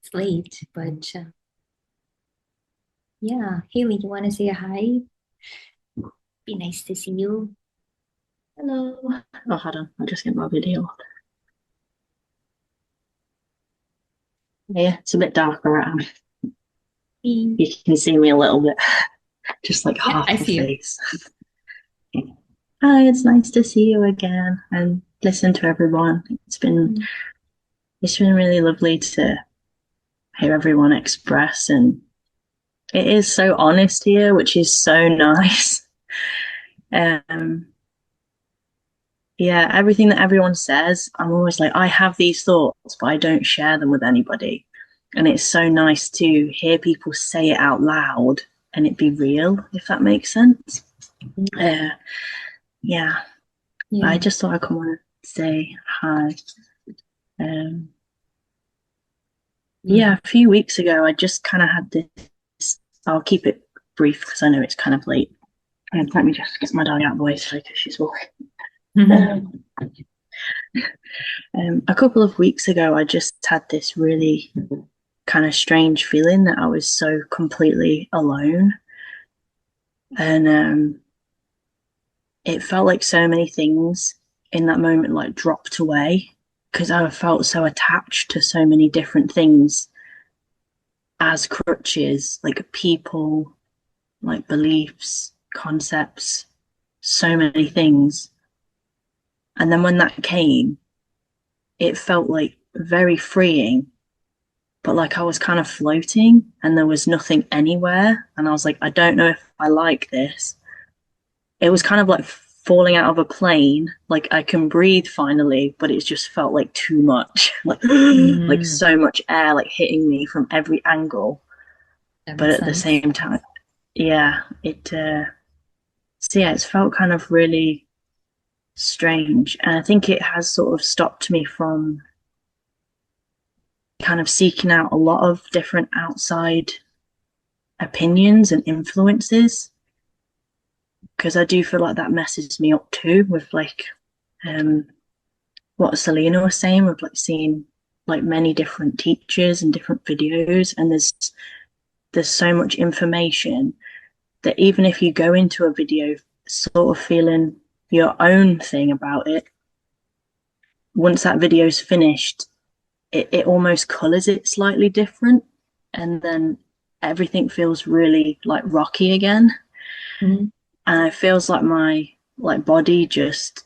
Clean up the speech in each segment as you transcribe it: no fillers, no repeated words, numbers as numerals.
It's late, but yeah. Haley, you want to say hi? Be nice to see you. Hello. Oh, hold on. I'll just get my video. Yeah, it's a bit darker around. Hey. You can see me a little bit, just like Yeah, I half a see you. face. Hi, it's nice to see you again and listen to everyone. Mm. It's been really lovely to hear everyone express, and it is so honest here, which is so nice. Um, yeah, everything that everyone says, I'm always like, I have these thoughts, but I don't share them with anybody. And it's so nice to hear people say it out loud and it be real, if that makes sense. Uh, yeah, I Yeah. just thought I'd come on and say hi. Um, Mm. yeah, a few weeks ago, I just kind of had this. I'll keep it brief because I know it's kind of late. Let me just get my dog out of the way so because she's walking. Um, a couple of weeks ago, I just had this really kind of strange feeling that I was so completely alone. And it felt like so many things in that moment like dropped away because I felt so attached to so many different things as crutches, like people, like beliefs, concepts, so many things. And then when that came, it felt like very freeing, but like I was kind of floating and there was nothing anywhere. And I was like, I don't know if I like this. It was kind of like falling out of a plane. Like I can breathe finally, but it just felt like too much, like Mm. so much air like hitting me from every angle. That But makes at the sense. same time, yeah, it. So yeah, it's felt kind of really strange, and I think it has sort of stopped me from kind of seeking out a lot of different outside opinions and influences because I do feel like that messes me up too with like um what Selena was saying with like seeing like many different teachers and different videos, and there's so much information that even if you go into a video sort of feeling your own thing about it, once that video's finished, it almost colors it slightly different, and then everything feels really like rocky again, Mhm. and it feels like my like body just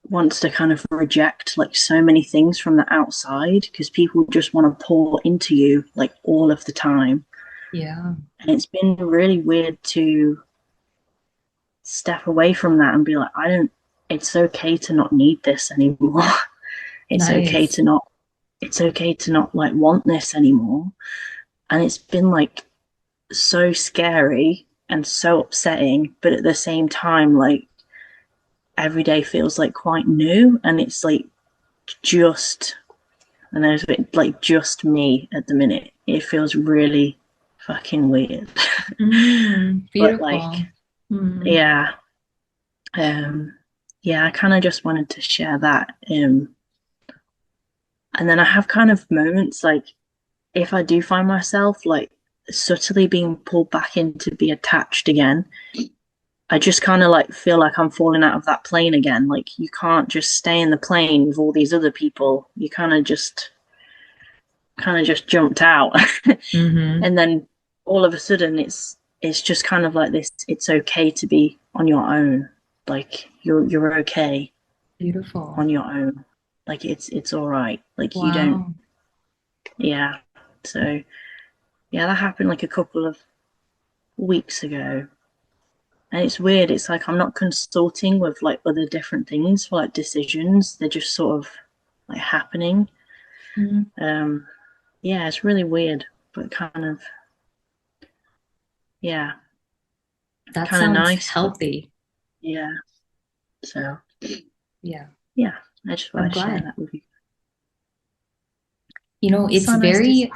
wants to kind of reject like so many things from the outside because people just want to pour into you like all of the time. Yeah. And it's been really weird to step away from that and be like, I don't, it's okay to not need this anymore. it's okay Nice. to not, it's okay to not like want this anymore. And it's been like so scary and so upsetting, but at the same time, like every day feels like quite new and it's like just and there's a bit like just me at the minute. It feels really fucking weird. But like, Beautiful. Mm. yeah, um, yeah, I kind of just wanted to share that. And then I have kind of moments like if I do find myself like subtly being pulled back in to be attached again, I just kind of like feel like I'm falling out of that plane again. Like you can't just stay in the plane with all these other people. You kind of just jumped out. Mm-hmm. And then all of a sudden it's just kind of like this, it's okay to be on your own, like you're okay Beautiful. on your own, like it's all right, like you don't, Wow. yeah. So yeah, that happened like a couple of weeks ago, and it's weird, it's like I'm not consulting with like other different things for like decisions, they're just sort of like happening. Mm. um yeah, it's really weird, but kind of, yeah, That kind of sounds nice, but healthy. yeah. So Yeah. yeah, I just I'm want to share glad. that with you. It's So nice to see. very,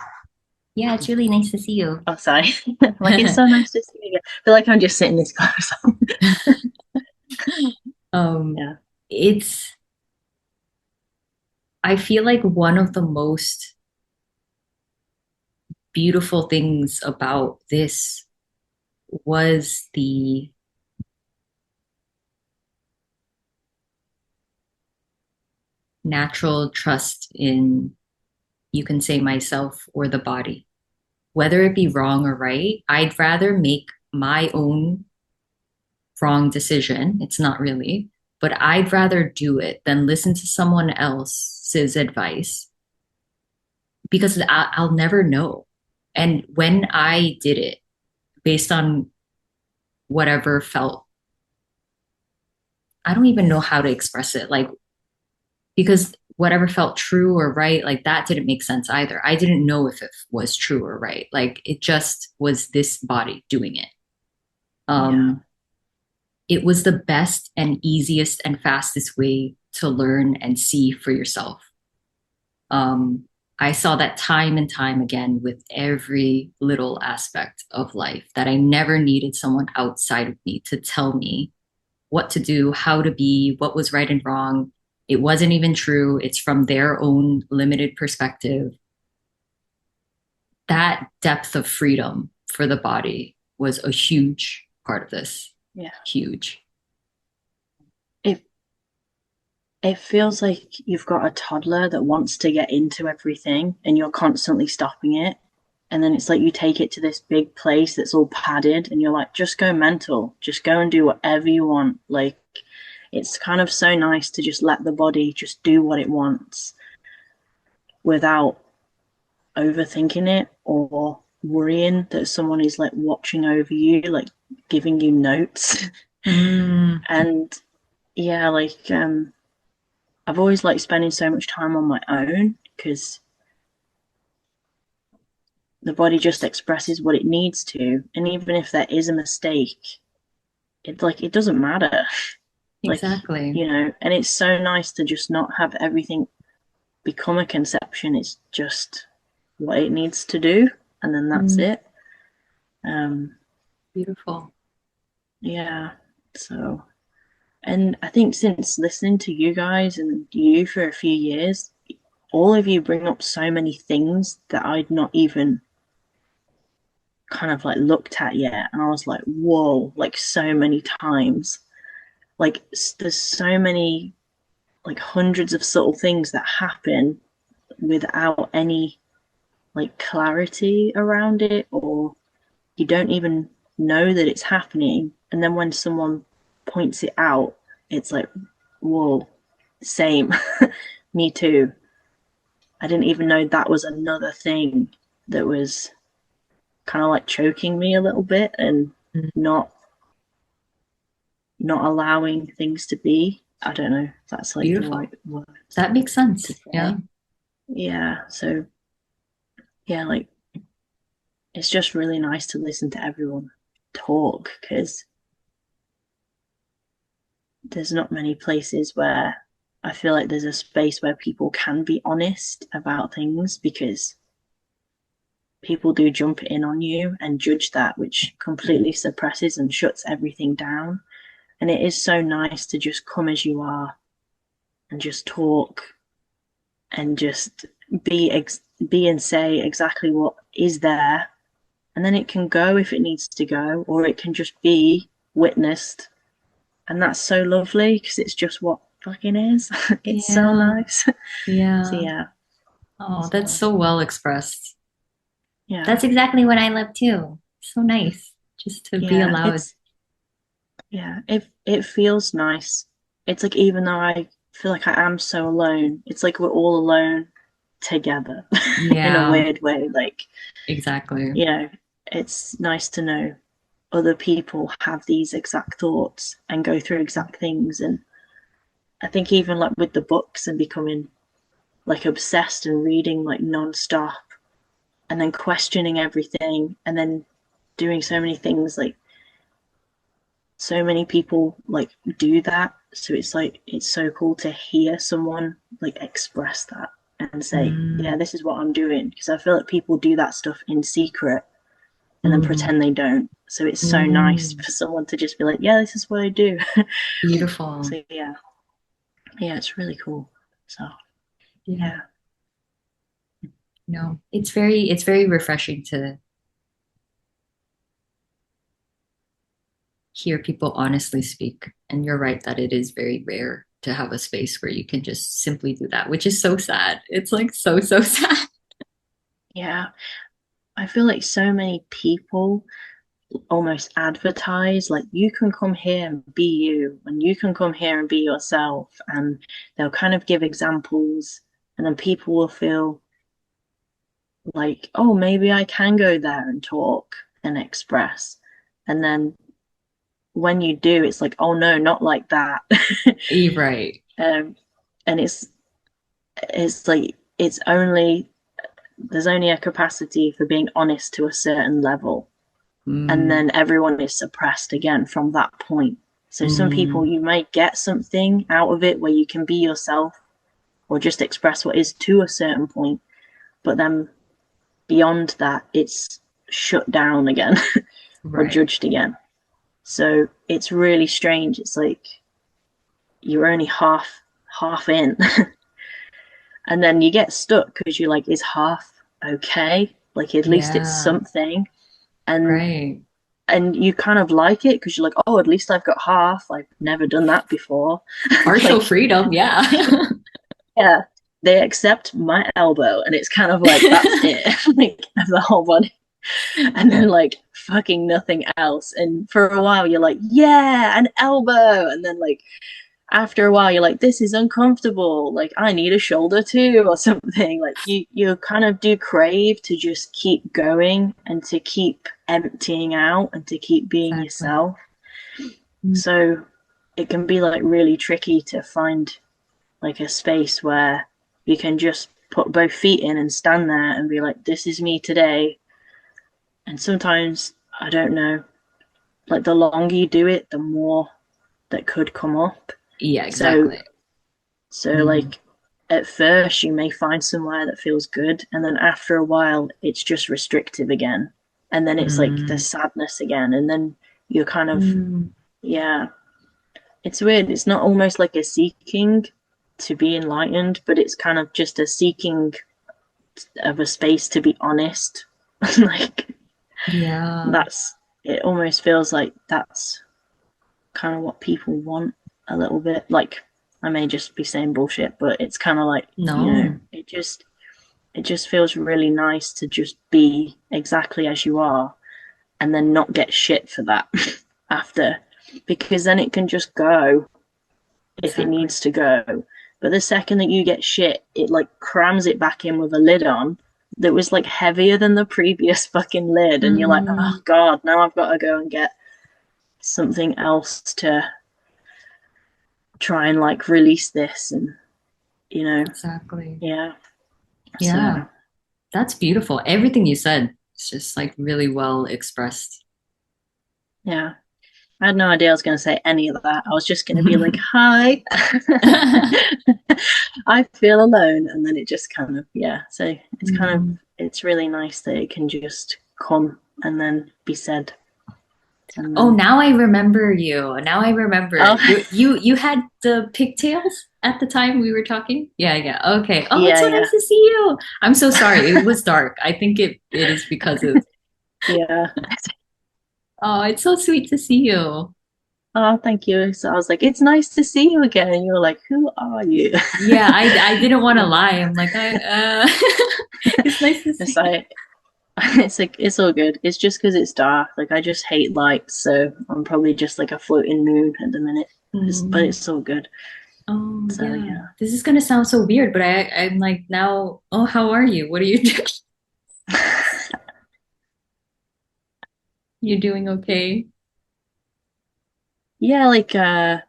yeah, it's really nice to see you. Oh, sorry. Like it's so nice to see you again. I feel like I'm just sitting this close. Um, Yeah. it's, I feel like one of the most beautiful things about this was the natural trust in, you can say, myself or the body. Whether it be wrong or right, I'd rather make my own wrong decision. It's not really, but I'd rather do it than listen to someone else's advice because I'll never know. And when I did it based on whatever felt, I don't even know how to express it. Like, because whatever felt true or right, like that didn't make sense either. I didn't know if it was true or right. Like it just was this body doing it. Yeah. Um, it was the best and easiest and fastest way to learn and see for yourself. Um, I saw that time and time again with every little aspect of life that I never needed someone outside of me to tell me what to do, how to be, what was right and wrong. It wasn't even true. It's from their own limited perspective. That depth of freedom for the body was a huge part of this. Yeah. Huge. It it feels like you've got a toddler that wants to get into everything and you're constantly stopping it. And then it's like you take it to this big place that's all padded and you're like, just go mental, just go and do whatever you want. Like, it's kind of so nice to just let the body just do what it wants without overthinking it or worrying that someone is like watching over you, like giving you notes. Mm, And yeah, like I've always liked spending so much time on my own because the body just expresses what it needs to, and even if there is a mistake, it doesn't matter. Like, exactly. you know, and it's so nice to just not have everything become a conception. It's just what it needs to do, and then that's Mm, it. Um, beautiful. yeah. So, and I think since listening to you guys and you for a few years, all of you bring up so many things that I'd not even kind of like looked at yet. And I was like, whoa, like so many times. Like there's so many, like hundreds of subtle things that happen without any like clarity around it, or you don't even know that it's happening. And then when someone points it out, it's like, whoa, same. Me too. I didn't even know that was another thing that was kind of like choking me a little bit and Mm, not not allowing things to be. I don't know if that's like the beautiful. right words That makes to sense. Yeah. say. Yeah. So yeah, like it's just really nice to listen to everyone talk because there's not many places where I feel like there's a space where people can be honest about things because people do jump in on you and judge that, which completely suppresses and shuts everything down. And it is so nice to just come as you are and just talk and just be and say exactly what is there, and then it can go if it needs to go, or it can just be witnessed, and that's so lovely because it's just what fucking is. It's so Yeah. nice. So Yeah. yeah, Oh, that's so so well expressed. yeah, That's exactly what I love too. So nice just to be yeah. allowed. It's yeah. It feels nice. It's like even though I feel like I am so alone, it's like we're all alone together in a Yeah, weird way. Like exactly. you know, it's nice to know other people have these exact thoughts and go through exact things. And I think even like with the books and becoming like obsessed and reading like non-stop and then questioning everything and then doing so many things, like so many people like do that. So it's like it's so cool to hear someone like express that and say, Mm, yeah, this is what I'm doing, because I feel like people do that stuff in secret and then mm, pretend they don't. So it's so nice mm. for someone to just be like, yeah, this is what I do. Beautiful. So yeah, yeah, it's really cool. So Yeah. yeah, No, it's very refreshing to hear people honestly speak. And you're right that it is very rare to have a space where you can just simply do that, which is so sad. It's like so, so sad. Yeah, I feel like so many people almost advertise like you can come here and be you, and you can come here and be yourself, and they'll kind of give examples, and then people will feel like, oh, maybe I can go there and talk and express. And then when you do, it's like, oh no, not like that. You're right. um, and it's like it's only there's only a capacity for being honest to a certain level, and Mm, then everyone is suppressed again from that point. So some people, mm, you might get something out of it where you can be yourself or just express what is to a certain point, but then beyond that, it's shut down again or right. judged again. So it's really strange. It's like you're only half in, and then you get stuck because you're like, is half okay? Like at least it's Yeah, something, and right. you kind of like it because you're like, oh, at least I've got half. I've never done that before. Partial Like, freedom. Yeah. yeah, they accept my elbow, and it's kind of like that's it, like of the whole body, and then like fucking nothing else. And for a while, you're like, yeah, an elbow, and then like after a while you're like, this is uncomfortable, like I need a shoulder too or something. Like you kind of do crave to just keep going and to keep emptying out and to keep being Exactly. yourself. Mm, So it can be like really tricky to find like a space where you can just put both feet in and stand there and be like, this is me today. And sometimes, I don't know, like the longer you do it, the more that could come up. yeah, So exactly. Mm, like at first you may find somewhere that feels good, and then after a while it's just restrictive again. And then it's like the mm, sadness again, and then you're kind of, mm. yeah, it's weird. It's not almost like a seeking to be enlightened, but it's kind of just a seeking of a space to be honest. Like Yeah. that's it almost feels like that's kind of what people want a little bit. Like I may just be saying bullshit, but it's kind of like, No. it just feels really nice to just be exactly as you are and then not get shit for that after, because then it can just go if it Exactly. needs to go. But the second that you get shit, it like crams it back in with a lid on that was like heavier than the previous fucking lid. And you're like, oh Mm, God, now I've got to go and get something else to try and like release this. And, you know, exactly. yeah. So, Yeah. That's beautiful. Everything you said is just like really well expressed. yeah. I had no idea I was going to say any of that. I was just going to be like, hi, I feel alone. And then it just kind of, yeah. So it's kind of, Mm. it's really nice that it can just come and then be said. And Oh, then, now I remember you. Now I remember oh, you had the pigtails at the time we were talking. Yeah, yeah. Okay. Oh, it's yeah, so yeah, nice to see you. I'm so sorry. It was dark. I think it is because of. yeah. Oh, it's so sweet to see you. Oh, thank you. So I was like, it's nice to see you again. And you were like, who are you? Yeah, I didn't want to lie. I'm like it's nice to It's see you. like, it's like, it's all good. It's just because it's dark. Like, I just hate lights. So I'm probably just like a floating moon at the minute. But Mm. it's all good. Oh So yeah. yeah. This is gonna sound so weird, but I'm like now, oh, how are you? What are you doing? You doing okay? Yeah, like I'm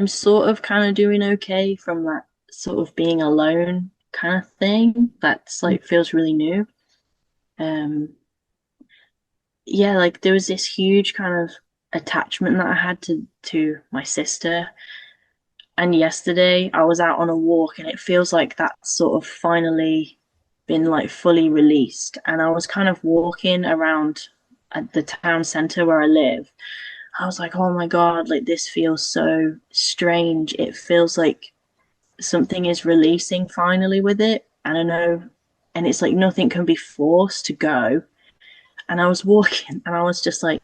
sort of kind of doing okay from that sort of being alone kind of thing. That's like feels really new. Um yeah, like there was this huge kind of attachment that I had to my sister. And yesterday I was out on a walk and it feels like that's sort of finally been like fully released. And I was kind of walking around at the town center where I live. I was like, oh my God, like this feels so strange. It feels like something is releasing finally with it. And I know and it's like nothing can be forced to go. And I was walking and I was just like,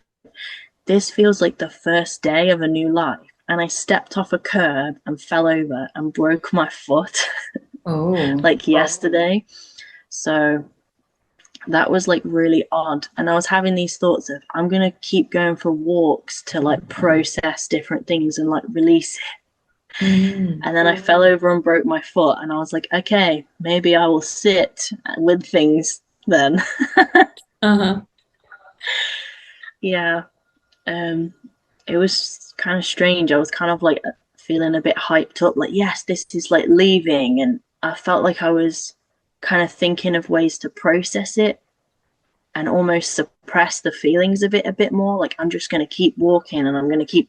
this feels like the first day of a new life. And I stepped off a curb and fell over and broke my foot Oh. like yesterday. So that was like really odd. And I was having these thoughts of, I'm going to keep going for walks to like process different things and like release it. Mm. And then I fell over and broke my foot. And I was like, okay, maybe I will sit with things then. Uh-huh. Yeah. Um, it was kind of strange. I was kind of like feeling a bit hyped up, like, yes, this is like leaving. And I felt like I was kind of thinking of ways to process it and almost suppress the feelings of it a bit more. Like, I'm just going to keep walking and I'm going to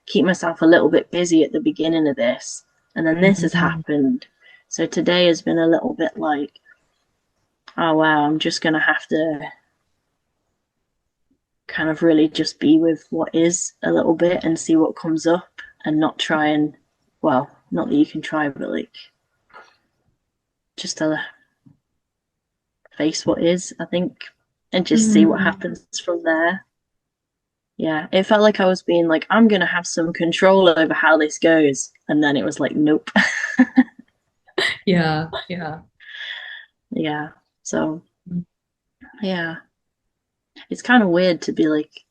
keep myself a little bit busy at the beginning of this. And then this has Mhm. happened. So today has been a little bit like, oh wow, I'm just going to have to kind of really just be with what is a little bit and see what comes up and not try and, well, not that you can try, but like just to face what is, I think, and just see what Mm. happens from there. Yeah, it felt like I was being like, I'm going to have some control over how this goes. And then it was like, nope. Yeah, yeah. Yeah. So, yeah, it's kind of weird to be like,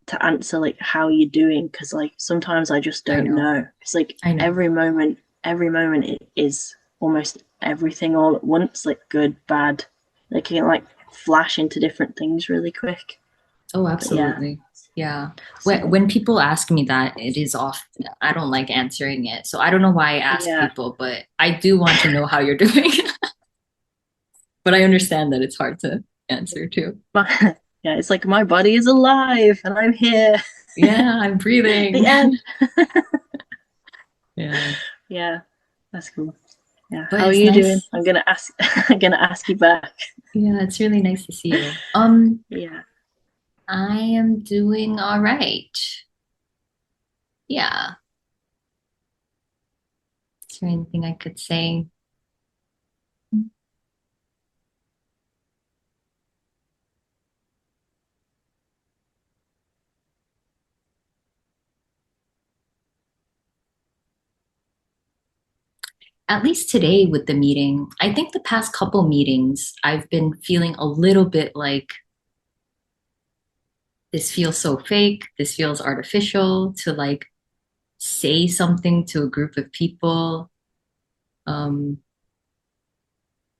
to answer like how you're doing because like sometimes I just I don't know. know. It's like I know. every moment it is almost everything all at once, like good, bad. They can like flash into different things really quick. Oh, But yeah, absolutely. Yeah. so When people ask me that, it is off. I don't like answering it. So I don't know why I ask yeah, people, but I do want to know how you're doing. But I understand that it's hard to answer too. my, yeah, it's like my body is alive and I'm here. Yeah, I'm The breathing. end. Yeah. Yeah, that's cool. Yeah, But how are it's you doing? nice. I'm gonna ask. I'm gonna ask you back. Yeah, it's really nice to see you. Yeah, I am doing all right. Yeah. Is there anything I could say? At least today with the meeting, I think the past couple meetings, I've been feeling a little bit like this feels so fake, this feels artificial to like say something to a group of people. Um,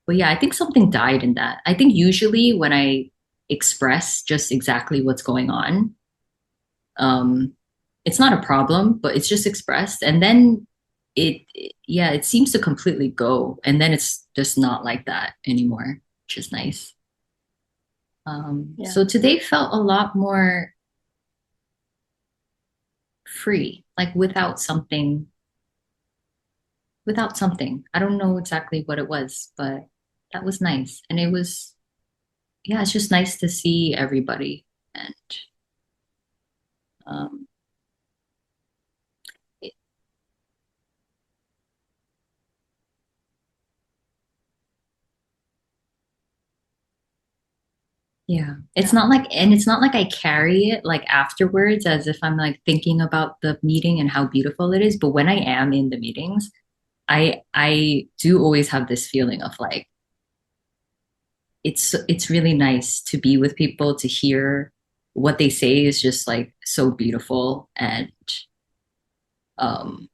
but yeah, I think something died in that. I think usually when I express just exactly what's going on, um, it's not a problem, but it's just expressed. And then yeah, it seems to completely go. And then it's just not like that anymore, which is nice. yeah, So today felt a lot more free, like without something. I don't know exactly what it was, but that was nice. And it was, yeah, it's just nice to see everybody. And um, it, yeah, it's yeah, not like, and it's not like I carry it like afterwards as if I'm like thinking about the meeting and how beautiful it is. But when I am in the meetings, I do always have this feeling of like, it's really nice to be with people to hear what they say is just like so beautiful and um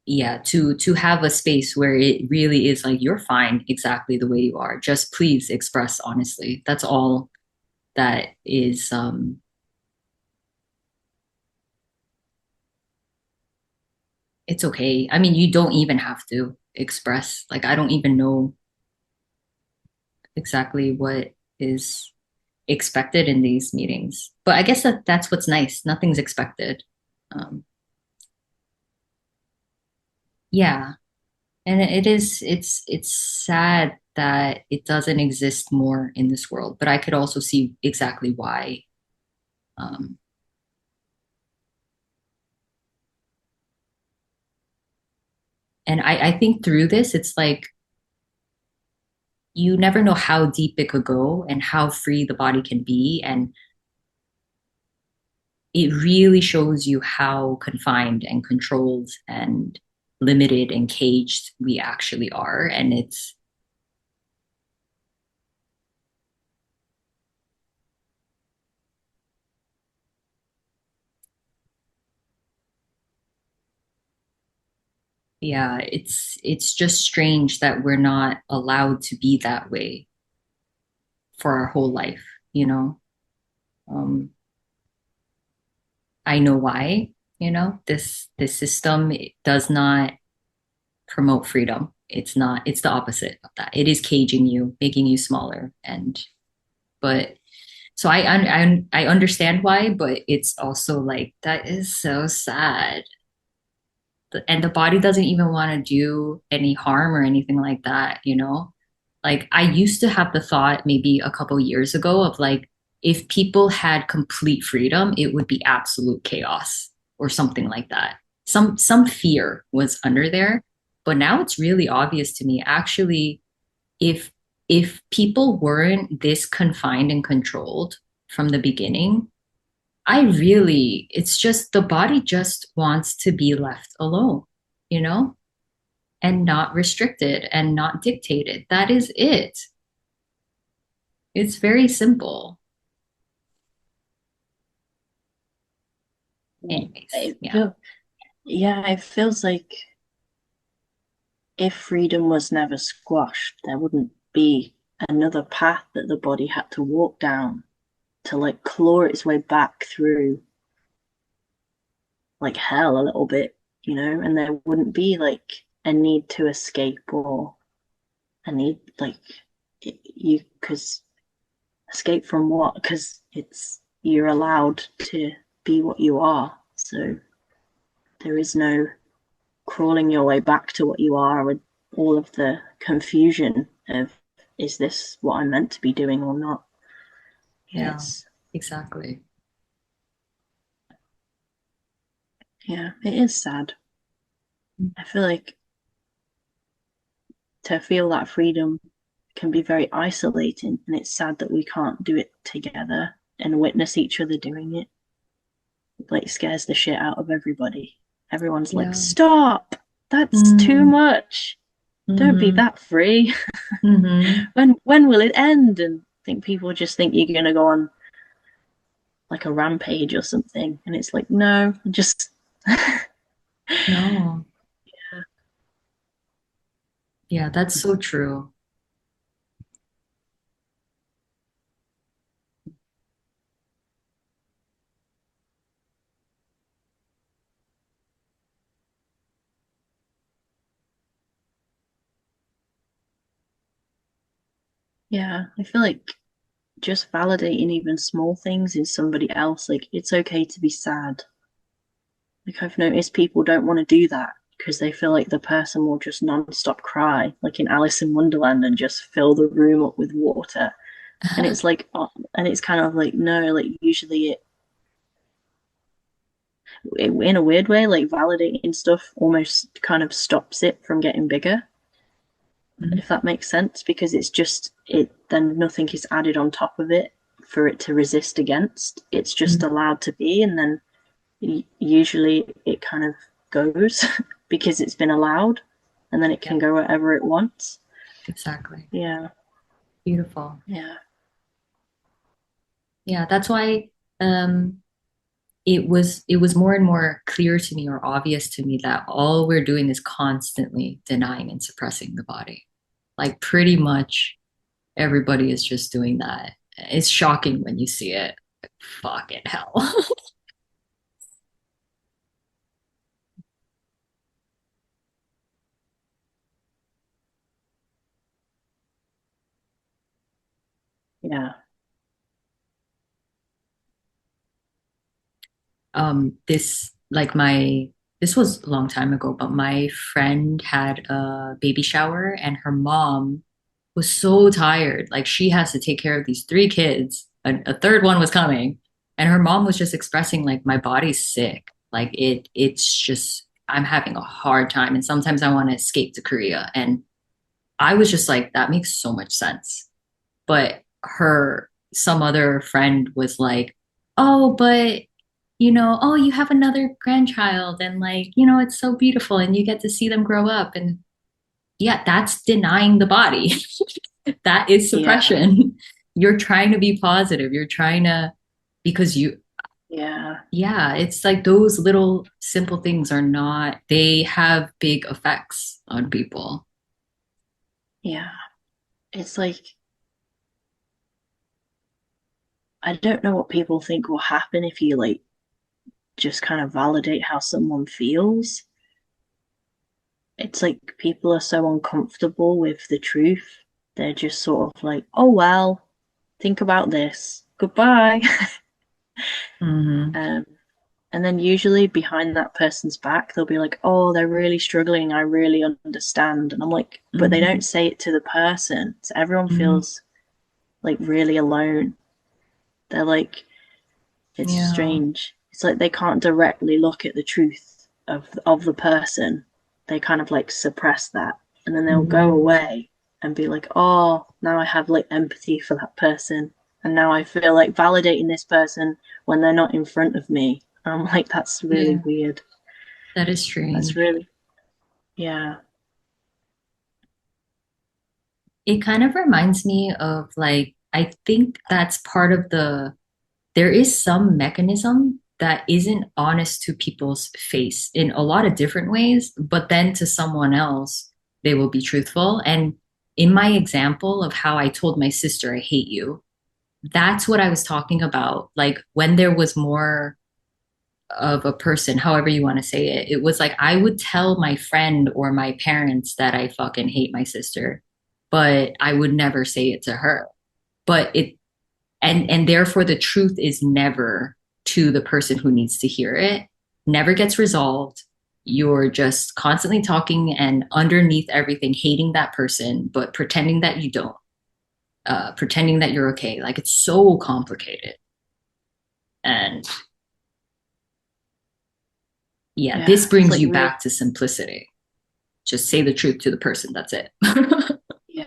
yeah, to have a space where it really is like you're fine exactly the way you are, just please express honestly. That's all that is it's okay. I mean, you don't even have to express, like I don't even know exactly what is expected in these meetings, but I guess that's what's nice, nothing's expected. um yeah. And it's sad that it doesn't exist more in this world, but I could also see exactly why. Um, And I think through this, it's like you never know how deep it could go and how free the body can be. And it really shows you how confined and controlled and limited and caged we actually are. And it's, yeah, it's just strange that we're not allowed to be that way for our whole life, you know? Um, I know why, this system it does not promote freedom. It's not, it's the opposite of that. It is caging you, making you smaller. And, but so I understand why, but it's also like, that is so sad. And the body doesn't even want to do any harm or anything like that, you know? Like I used to have the thought maybe a couple years ago of like, if people had complete freedom, it would be absolute chaos or something like that. Some fear was under there, but now it's really obvious to me. Actually, if if people weren't this confined and controlled from the beginning, it's just the body just wants to be left alone, you know, and not restricted and not dictated. That is it. It's very simple. Anyways, It yeah. feel, yeah, it feels like if freedom was never squashed, there wouldn't be another path that the body had to walk down to like claw its way back through like hell a little bit, and there wouldn't be like a need to escape or a need like you because escape from what? Because you're allowed to be what you are. So there is no crawling your way back to what you are with all of the confusion of is this what I'm meant to be doing or not? Yeah, Yeah, exactly. it is sad. I feel like to feel that freedom can be very isolating, and it's sad that we can't do it together and witness each other doing it. It like scares the shit out of everybody. Everyone's like, Yeah. "Stop! That's too Mm-hmm. much. Don't be Mm-hmm. that free. Mm-hmm. When will it end?" And I think people just think you're gonna go on like a rampage or something, and it's like, no, just No. Yeah, that's so true. yeah. I feel like just validating even small things in somebody else, like it's okay to be sad. Like I've noticed people don't want to do that because they feel like the person will just non-stop cry, like in Alice in Wonderland, and just fill the room up with water. And it's like, oh, and it's kind of like no, like usually in a weird way, like validating stuff almost kind of stops it from getting bigger, if that makes sense, because it's just it. Then nothing is added on top of it for it to resist against. It's just Mhm. allowed to be, and then usually it kind of goes because it's been allowed, and then it Yeah, can go wherever it wants. exactly. Yeah, Beautiful. yeah, Yeah, that's why um it was more and more clear to me or obvious to me that all we're doing is constantly denying and suppressing the body. Like pretty much everybody is just doing that. It's shocking when you see it. Fucking hell. yeah. This like my this was a long time ago, but my friend had a baby shower and her mom was so tired. Like she has to take care of these three kids. A third one was coming, and her mom was just expressing like my body's sick. Like it's just I'm having a hard time. And sometimes I want to escape to Korea. And I was just like, that makes so much sense. But some other friend was like, oh, but oh, you have another grandchild and like, it's so beautiful and you get to see them grow up. And yeah, that's denying the body. That is Yeah, suppression. You're trying to be positive. You're trying to, because yeah, yeah, it's like those little simple things are not, they have big effects on people. yeah. It's like I don't know what people think will happen if you like just kind of validate how someone feels. It's like people are so uncomfortable with the truth. They're just sort of like, oh, well, think about this. Goodbye. Hmm. um, and then usually behind that person's back, they'll be like, oh, they're really struggling. I really understand. And I'm like, but they Hmm. don't say it to the person. So everyone Hmm. feels like really alone. They're like, it's Yeah. strange. It's like they can't directly look at the truth of the person. They kind of like suppress that, and then they'll go Hmm. away and be like, "Oh, now I have like empathy for that person, and now I feel like validating this person when they're not in front of me." And I'm like, "That's really Yeah, weird. that is That's strange. really yeah, It kind of reminds me of like, I think that's part of there is some mechanism that isn't honest to people's face in a lot of different ways, but then to someone else, they will be truthful. And in my example of how I told my sister, I hate you, that's what I was talking about. Like when there was more of a person, however you want to say it, it was like I would tell my friend or my parents that I fucking hate my sister, but I would never say it to her. But it and therefore the truth is never to the person who needs to hear it, never gets resolved. You're just constantly talking and underneath everything hating that person, but pretending that you don't, pretending that you're okay. Like it's so complicated. And yeah, yeah. this It's brings like you real back to simplicity. Just say the truth to the person. That's it. yeah,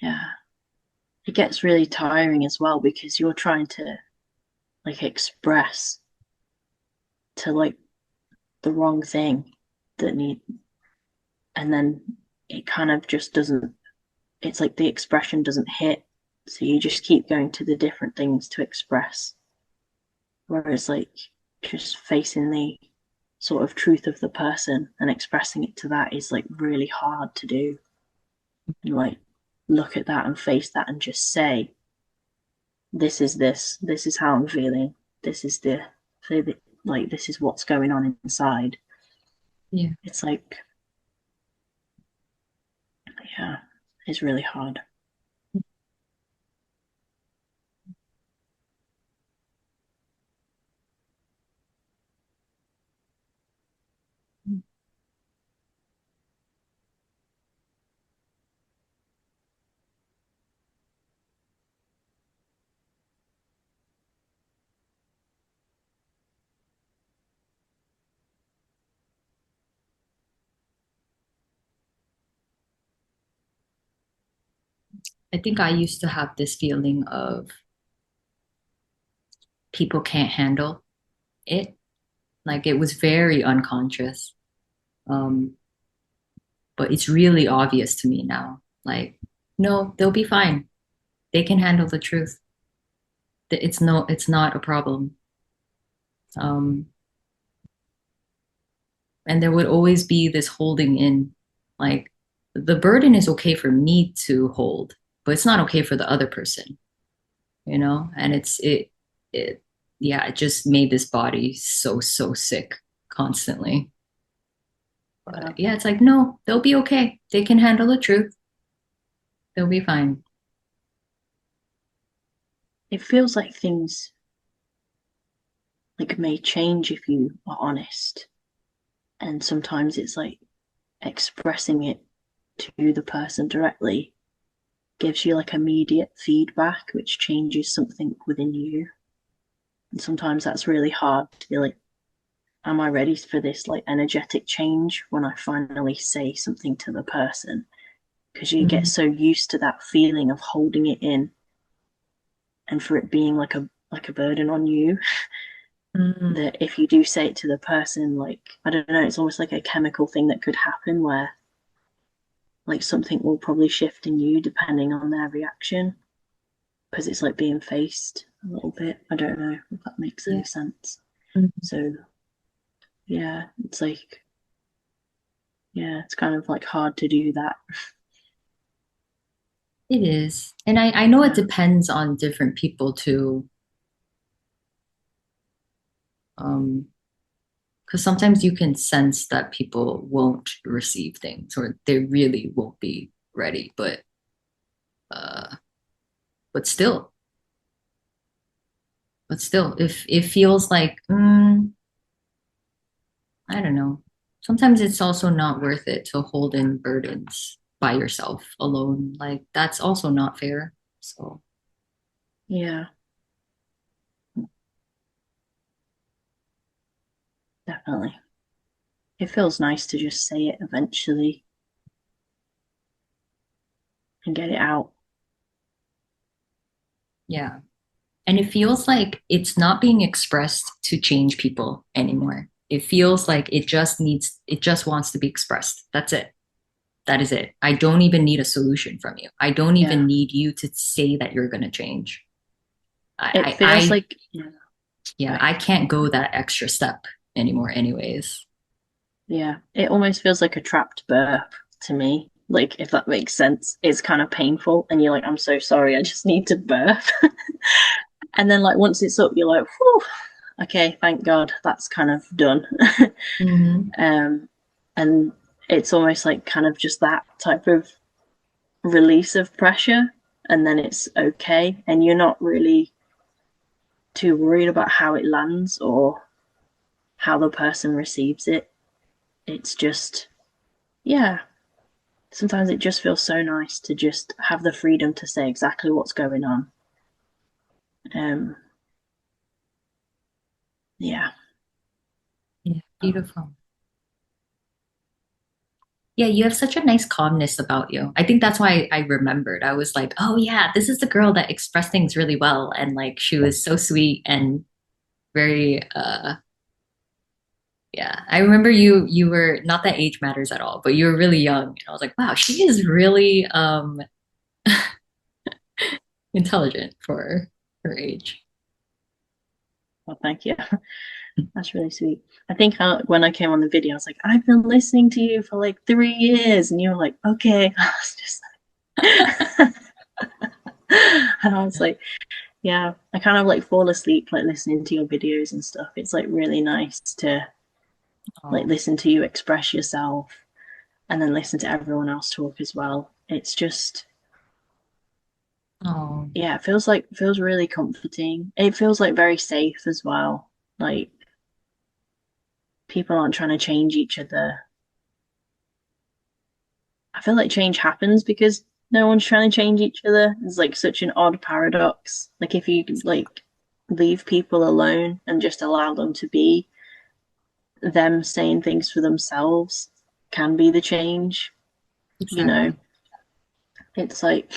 yeah. It gets really tiring as well because you're trying to like express to like the wrong thing that need and then it kind of just doesn't it's like the expression doesn't hit so you just keep going to the different things to express whereas like just facing the sort of truth of the person and expressing it to that is like really hard to do and like look at that and face that and just say this is how I'm feeling this is the like this is what's going on inside Yeah. it's like yeah it's really hard. I think I used to have this feeling of people can't handle it. Like it was very unconscious. Um, but it's really obvious to me now. Like, no, they'll be fine. They can handle the truth. It's not a problem. Um, and there would always be this holding in, like the burden is okay for me to hold, but it's not okay for the other person. And it, yeah, it just made this body so sick constantly. Yeah. But yeah, it's like, no, they'll be okay. They can handle the truth. They'll be fine. It feels like things like may change if you are honest. And sometimes it's like expressing it to the person directly gives you like immediate feedback, which changes something within you. And sometimes that's really hard to be like, am I ready for this like energetic change when I finally say something to the person? Because you get Mhm. so used to that feeling of holding it in and for it being like a burden on you Mm. that if you do say it to the person, like I don't know, it's almost like a chemical thing that could happen where like something will probably shift in you depending on their reaction because it's like being faced a little bit. I don't know if that makes Yeah. any sense. Mhm. So yeah, it's like yeah, it's kind of like hard to do that. It is. And I know it Yeah. depends on different people too. Um, because sometimes you can sense that people won't receive things or they really won't be ready. Uh, but still, if it feels like, I don't know. Sometimes it's also not worth it to hold in burdens by yourself alone. Like that's also not fair. So Yeah, definitely. It feels nice to just say it eventually and get it out. yeah. And it feels like it's not being expressed to change people anymore. It feels like it just wants to be expressed. That's it. That is it. I don't even need a solution from you. I don't Yeah. even need you to say that you're going to change. It feels like yeah, Yeah, sorry. I can't go that extra step anymore, anyways. Yeah. It almost feels like a trapped burp to me. Like if that makes sense. It's kind of painful and you're like, I'm so sorry, I just need to burp. And then like once it's up, you're like, whew, okay, thank God, that's kind of done. Mm-hmm. um and it's almost like kind of just that type of release of pressure and then it's okay and you're not really too worried about how it lands or how the person receives it. It's just, yeah, sometimes it just feels so nice to just have the freedom to say exactly what's going on. Um, yeah, Yeah, beautiful. Yeah, you have such a nice calmness about you. I think that's why I remembered. I was like, oh yeah, this is the girl that expressed things really well. And like she was so sweet and very yeah. I remember you were not that age matters at all, but you were really young. And I was like, wow, she is really intelligent for her age. well, thank you. That's really sweet. I think when I came on the video, I was like, I've been listening to you for like 3 years. And you were like, okay. I was just like, and I was like, yeah, I kind of like fall asleep like listening to your videos and stuff. It's like really nice to like Oh, listen to you express yourself and then listen to everyone else talk as well. It's just oh, yeah, it feels really comforting. It feels like very safe as well. Like people aren't trying to change each other. I feel like change happens because no one's trying to change each other. It's like such an odd paradox. Like if you like leave people alone and just allow them to be, them saying things for themselves can be the change. You know, exactly. it's like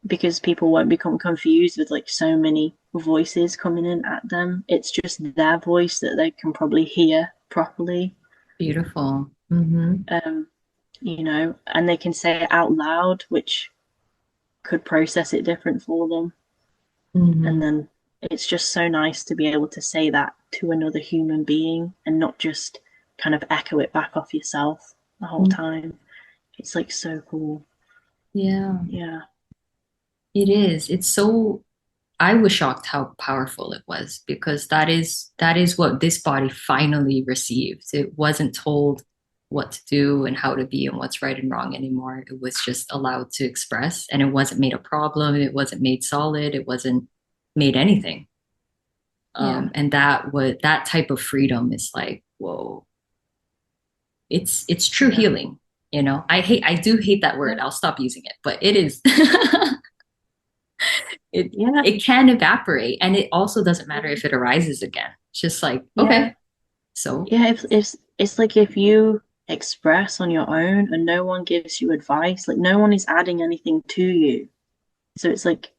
because people won't become confused with like so many voices coming in at them. It's just their voice that they can probably hear properly. Beautiful. Mm-hmm. Um, and they can say it out loud, which could process it different for them. And Mm-hmm. then it's just so nice to be able to say that to another human being and not just kind of echo it back off yourself the whole time. It's like so cool. Yeah, Yeah. it is. It's so I was shocked how powerful it was because that is what this body finally received. It wasn't told what to do and how to be and what's right and wrong anymore. It was just allowed to express and it wasn't made a problem. It wasn't made solid. It wasn't made anything. Yeah. And that type of freedom is like, whoa, it's true Yeah. healing. I do hate that word. I'll stop using it, but it is. Yeah. It can evaporate and it also doesn't matter if it arises again. It's just like, Yeah. okay, So, Yeah, it's like if you express on your own and no one gives you advice, like no one is adding anything to you. So it's like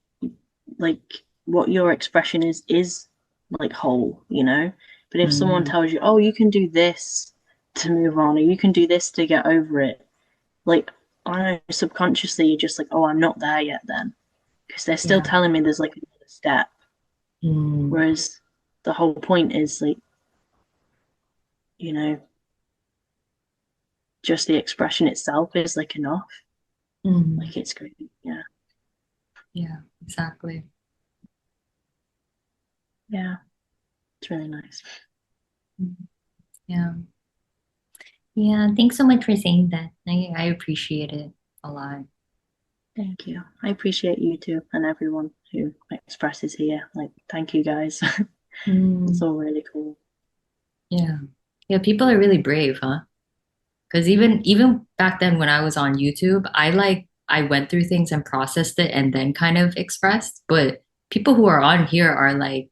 what your expression is like whole, you know? But if someone mm, tells you, "Oh, you can do this to move on, or you can do this to get over it," like I don't know, subconsciously you're just like, "Oh, I'm not there yet," then because they're still yeah. telling me there's like another step. Mm, Whereas the whole point is like, you know, just the expression itself is like enough. mm, Like it's great. Yeah. yeah, exactly. Yeah. It's really nice. Mm, yeah. Yeah. Thanks so much for saying that. I appreciate it a lot. Thank you. I appreciate you too and everyone who expresses here. Like, thank you guys. It's Mm, all really cool. yeah. Yeah, people are really brave, huh? Because even back then when I was on YouTube, I went through things and processed it and then kind of expressed. But people who are on here are like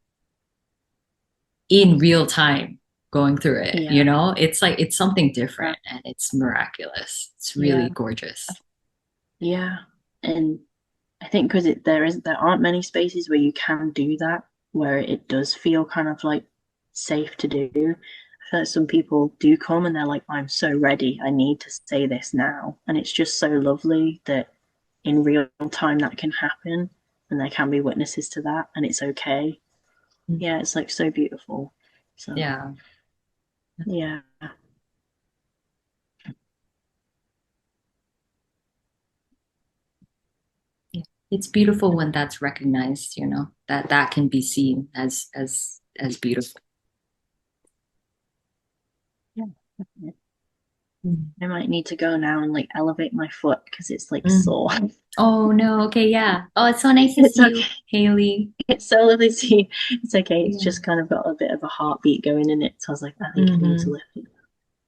in real time going through it, you Yeah. know? It's like it's something Yeah. different and it's miraculous. It's Yeah. really gorgeous. Yeah. And I think because there aren't many spaces where you can do that, where it does feel kind of like safe to do. I feel like some people do come and they're like, I'm so ready. I need to say this now. And it's just so lovely that in real time that can happen and there can be witnesses to that and it's okay. Mm, Yeah, it's like so beautiful. So yeah. yeah. Yeah. It's beautiful when that's recognized, you know, that that can be seen as beautiful. Yeah. Mm. I might need to go now and like elevate my foot because it's like Mm. sore. Oh no, okay, yeah. Oh, it's so nice to It's see okay. you, Haley. It's so lovely to see you. It's okay. It's Yeah. just kind of got a bit of a heartbeat going in it. So I was like, I think I need to Hmm. lift it.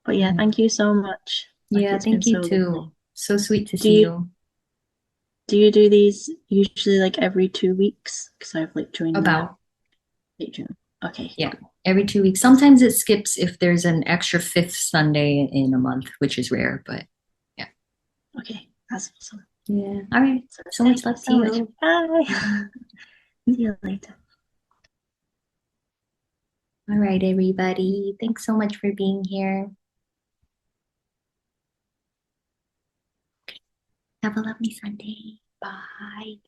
But yeah, Yeah. thank you so much. Like Yeah, it's been thank so you lovely. too. So sweet to Do see you you. do you do these usually like every 2 weeks? Because I've like joined the About, Patreon. Okay, yeah, cool. every 2 weeks. That's Sometimes it skips if there's an extra fifth Sunday in a month, which is rare, but yeah. okay. That's awesome. Yeah. All right. So So thank much you love to so much. you. Bye. Mhm. See you later. All right, everybody. Thanks so much for being here. Have a lovely Sunday. Bye.